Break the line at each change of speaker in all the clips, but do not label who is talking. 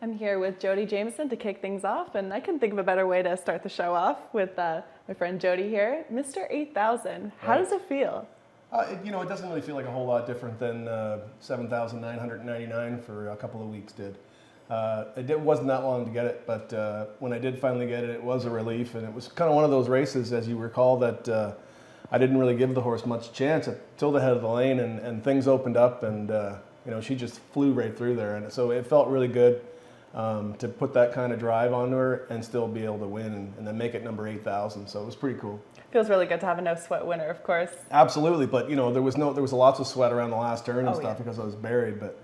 I'm here with Jody Jamieson to kick things off, and I couldn't think of a better way to start the show off with my friend Jody here. Mr. 8000, how does it feel?
It doesn't really feel like a whole lot different than 7,999 for a couple of weeks did. It wasn't that long to get it, but when I did finally get it, it was a relief, and it was kind of one of those races, as you recall, that I didn't really give the horse much chance until the head of the lane, and things opened up, and she just flew right through there, and so it felt really good to put that kind of drive onto her and still be able to win, and then make it number 8,000. So it was pretty cool.
Feels really good to have a no sweat winner, of course.
Absolutely, but there was lots of sweat around the last turn and stuff because I was buried, but.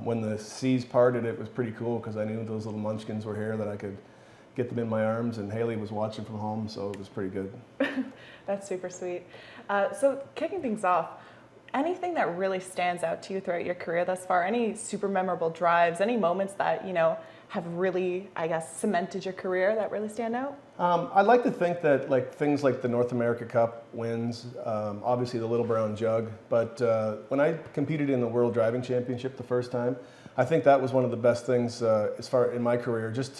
When the seas parted, it was pretty cool because I knew those little munchkins were here, that I could get them in my arms, and Haley was watching from home, so it was pretty good.
That's super sweet. So kicking things off, anything that really stands out to you throughout your career thus far? Any super memorable drives, any moments that, have really, I guess, cemented your career that really stand out?
I'd like to think that things like the North America Cup wins, obviously the Little Brown Jug, but when I competed in the World Driving Championship the first time, I think that was one of the best things as far in my career, just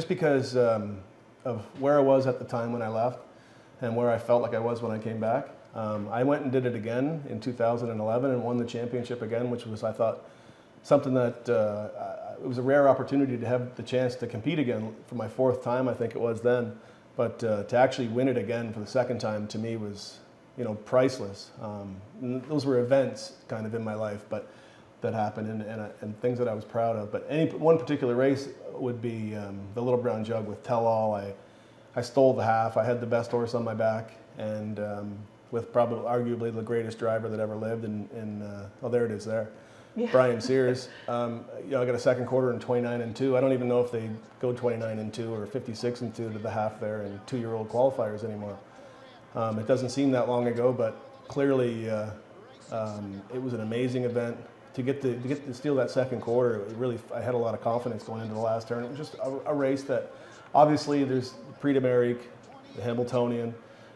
because of where I was at the time when I left and where I felt like I was when I came back. I went and did it again in 2011 and won the championship again, which was, I thought, something that it was a rare opportunity to have the chance to compete again for my fourth time, I think it was then. But to actually win it again for the second time, to me, was, priceless. Those were events kind of in my life, but that happened and things that I was proud of. But one particular race would be the Little Brown Jug with Tell All. I stole the half. I had the best horse on my back, and with probably arguably the greatest driver that ever lived. Oh, there it is there. Yeah. Brian Sears. I got a second quarter in 29-2. I don't even know if they go 29-2 or 56-2 to the half there in 2-year-old qualifiers anymore. It doesn't seem that long ago, but clearly it was an amazing event. To get to steal that second quarter, I had a lot of confidence going into the last turn. It was just a race that, obviously, there's the Prix d'Amérique, the Hamiltonian,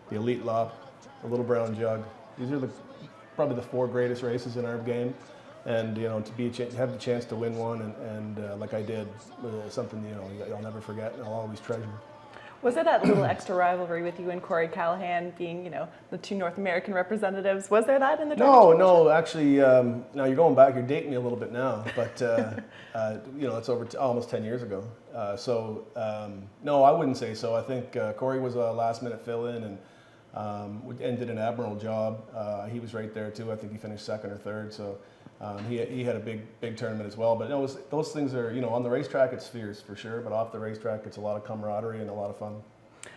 the Elite Lop, the Little Brown Jug. These are probably the 4 greatest races in our game. And to have the chance to win one, and like I did, something I'll never forget and I'll always treasure.
Was there that little extra rivalry with you and Corey Callahan being, the 2 North American representatives? Was there that in the driving
No, actually, now you're going back. You're dating me a little bit now, but it's over almost 10 years ago. No, I wouldn't say so. I think Corey was a last-minute fill-in and did an admirable job. He was right there too. I think he finished second or third. So. He had a big tournament as well, but those things are, on the racetrack it's fierce for sure, but off the racetrack it's a lot of camaraderie and a lot of fun.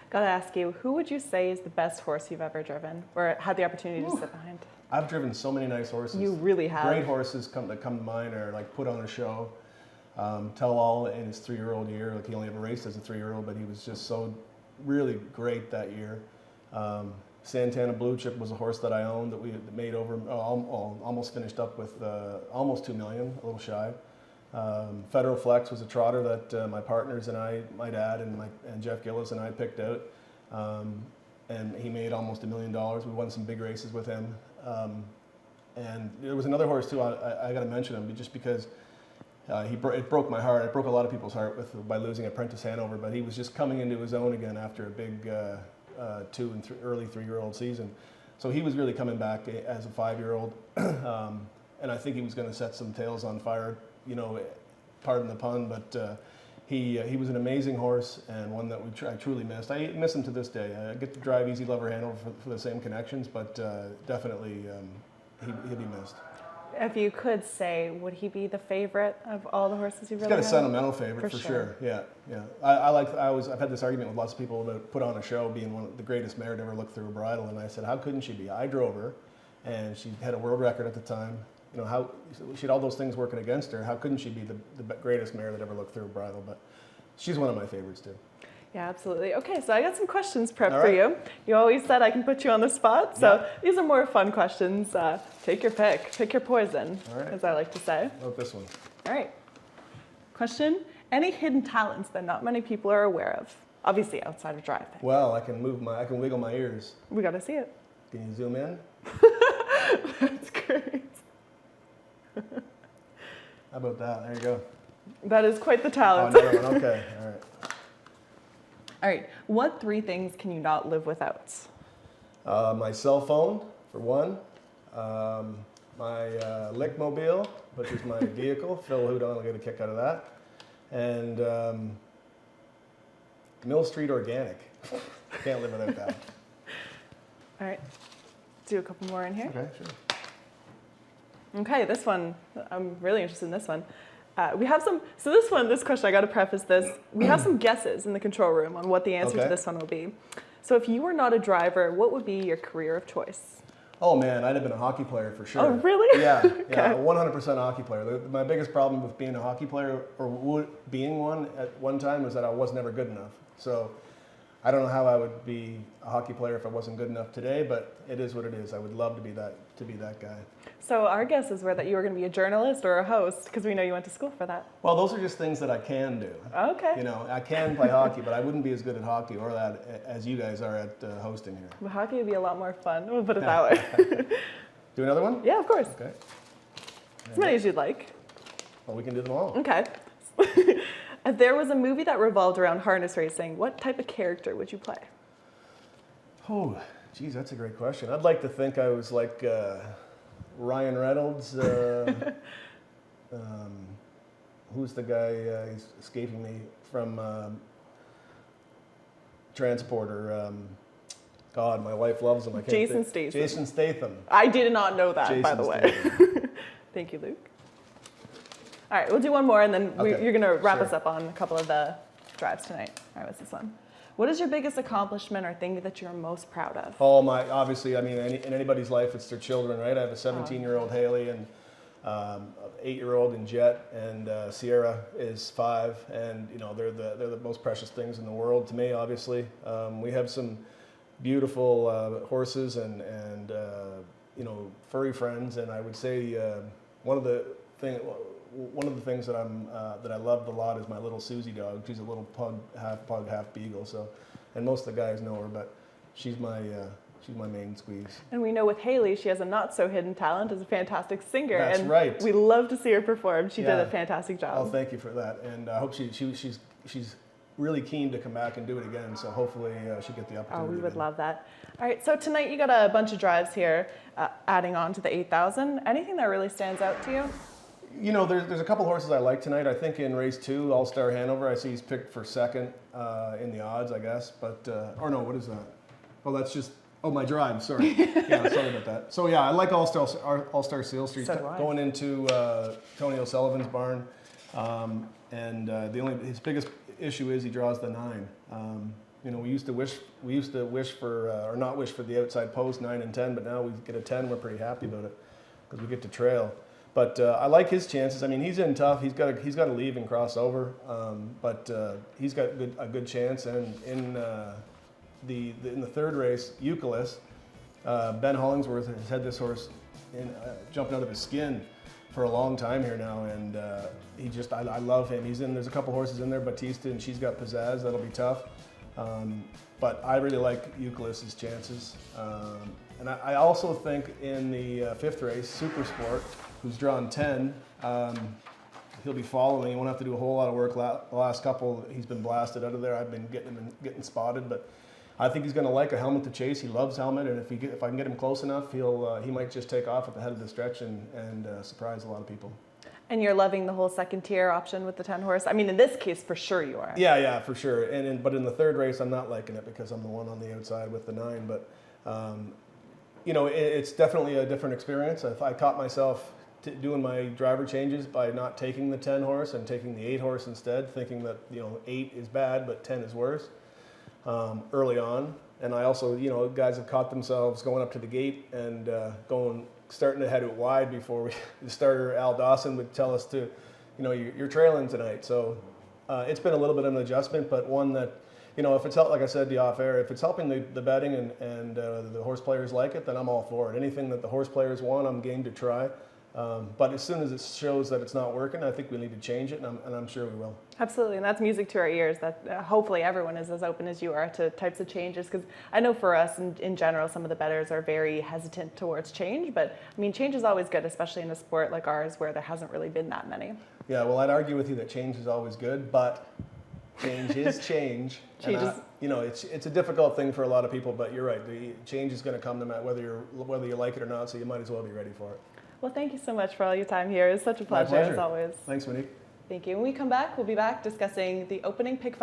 Gotta ask you, who would you say is the best horse you've ever driven or had the opportunity to sit behind?
I've driven so many nice horses.
You really have.
Great horses that come to mind are Put on a Show. Tell All in his 3-year-old year, he only ever raced as a 3-year-old, but he was just so really great that year. Santana Blue Chip was a horse that I owned that we made over, almost finished up with almost $2 million, a little shy. Federal Flex was a trotter that my partners and I, my dad and Jeff Gillis and I picked out. And he made almost $1 million. We won some big races with him. And there was another horse too, I got to mention him just because it broke my heart. It broke a lot of people's heart by losing Apprentice Hanover, but he was just coming into his own again after a big 2 and early 3-year-old season. So he was really coming back as a 5-year-old, and I think he was going to set some tails on fire, pardon the pun, but he was an amazing horse and one that I truly missed. I miss him to this day. I get to drive Easy Lover Hanover for the same connections, but definitely he'll be missed.
If you could say, would he be the favorite of all the horses you've
He's
really
got a sentimental favorite for sure. Yeah. I've had this argument with lots of people about Put on a Show being one of the greatest mare to ever look through a bridle, and I said, how couldn't she be? I drove her, and she had a world record at the time. How she had all those things working against her. How couldn't she be the greatest mare that ever looked through a bridle? But she's one of my favorites too.
Yeah, absolutely. Okay, so I got some questions prepped for you. You always said I can put you on the spot, so these are more fun questions. Take your pick. Pick your poison, as I like to say.
How about this one?
All right. Question, any hidden talents that not many people are aware of? Obviously outside of driving.
Well, I can wiggle my ears.
We got to see it.
Can you zoom in?
That's great.
How about that? There you go.
That is quite the
Oh,
talent.
another one. Okay. All right.
All right. What 3 things can you not live without?
My cell phone, for one. My Lickmobile, which is my vehicle. Phil Houdon will get a kick out of that. And Mill Street Organic. Can't live without that.
All right. Do a couple more in here.
Okay, sure.
Okay, this one, I'm really interested in this one. We have some, so this question, I got to preface this. We have some guesses in the control room on what the answer to this one will be. So if you were not a driver, what would be your career of choice?
Oh man, I'd have been a hockey player for sure.
Oh, really?
Yeah, yeah,
Okay.
100% hockey player. My biggest problem with being a hockey player, or being one at one time, was that I was never good enough. So I don't know how I would be a hockey player if I wasn't good enough today, but it is what it is. I would love to be that guy.
So our guesses were that you were going to be a journalist or a host, because we know you went to school for that.
Well, those are just things that I can do.
Okay.
You know, I can play hockey, but I wouldn't be as good at hockey or that as you guys are at hosting here.
Well, hockey would be a lot more fun, we'll put it that way.
Do another one?
Yeah, of course.
Okay.
As many as you'd like.
Well, we can do them all.
Okay. If there was a movie that revolved around harness racing, what type of character would you play?
Oh, geez, that's a great question. I'd like to think I was like Ryan Reynolds. Who's the guy? He's escaping me from Transporter. God, my wife loves him. I can't
Jason
think.
Statham.
Jason Statham.
I did not know that, by
Jason
the way. Thank you, Luke. All right, we'll do one more, and then
Okay,
you're going to wrap
sure.
us up on a couple of the drives tonight. All right, what's this one? What is your biggest accomplishment or thing that you're most proud of?
Oh my! Obviously, I mean, in anybody's life, it's their children, right? I have a 17-year-old Haley and an 8-year-old in Jet, and Sierra is 5, and you know they're the most precious things in the world to me. Obviously, we have some beautiful horses and you know, furry friends, and I would say one of the things that that I loved a lot is my little Susie dog. She's a little pug, half beagle. So, and most of the guys know her, but she's my main squeeze.
And we know with Haley, she has a not so hidden talent as a fantastic singer.
That's
and
right.
We love to see her perform. She did
Yeah.
a fantastic job.
Oh, thank you for that, and I hope she's really keen to come back and do it again. So hopefully she'll get the opportunity.
Oh, we would
again.
love that. All right, so tonight you got a bunch of drives here, adding on to the 8,000. Anything that really stands out to you?
You know, there's a couple horses I like tonight. I think in race 2, All Star Hanover, I see he's picked for second in the odds, I guess. But or no, what is that? Oh, that's just my drive. Sorry. Yeah, sorry about that. So yeah, I like All Star Seal Street
So do I.
going into Tony O'Sullivan's barn, and his biggest issue is he draws the 9. You know, we used to wish for or not wish for the outside post 9 and 10, but now we get a 10. We're pretty happy about it because we get to trail. But I like his chances. I mean, he's in tough. He's got to leave and cross over. But he's got a good chance. And in the third race, Eucalyptus, Ben Hollingsworth has had this horse jumping out of his skin for a long time here now, and I love him. There's a couple horses in there, Batista, and she's got pizzazz. That'll be tough. But I really like Eucalyptus' chances. And I also think in the 5th race, Super Sport, who's drawn 10, he'll be following. He won't have to do a whole lot of work. The last couple, he's been blasted out of there. I've been getting spotted, but I think he's going to like a helmet to chase. He loves helmet, and if I can get him close enough, he might just take off at the head of the stretch and surprise a lot of people.
And you're loving the whole second tier option with the 10 horse? I mean, in this case, for sure you are.
Yeah, for sure. But in the 3rd race, I'm not liking it because I'm the one on the outside with the 9. But you know, it's definitely a different experience. If I caught myself doing my driver changes by not taking the 10 horse and taking the 8 horse instead, thinking that 8 is bad but 10 is worse early on. And I also, guys have caught themselves going up to the gate and starting to head it wide before the starter Al Dawson would tell us to, you're trailing tonight. So it's been a little bit of an adjustment, but one that, if it's like I said to you off air, if it's helping the betting and the horse players like it, then I'm all for it. Anything that the horse players want, I'm game to try. But as soon as it shows that it's not working, I think we need to change it, and I'm sure we will.
Absolutely, and that's music to our ears, that hopefully everyone is as open as you are to types of changes, because I know for us in general, some of the bettors are very hesitant towards change, but I mean, change is always good, especially in a sport like ours where there hasn't really been that many.
Yeah, well, I'd argue with you that change is always good, but change is change.
Change
And
is-
you know, it's a difficult thing for a lot of people, but you're right. The change is going to come no matter whether you like it or not, so you might as well be ready for it.
Well, thank you so much for all your time here. It was such a
My
pleasure, as
pleasure.
always.
Thanks, Monique.
Thank you. When we come back, we'll be back discussing the opening pick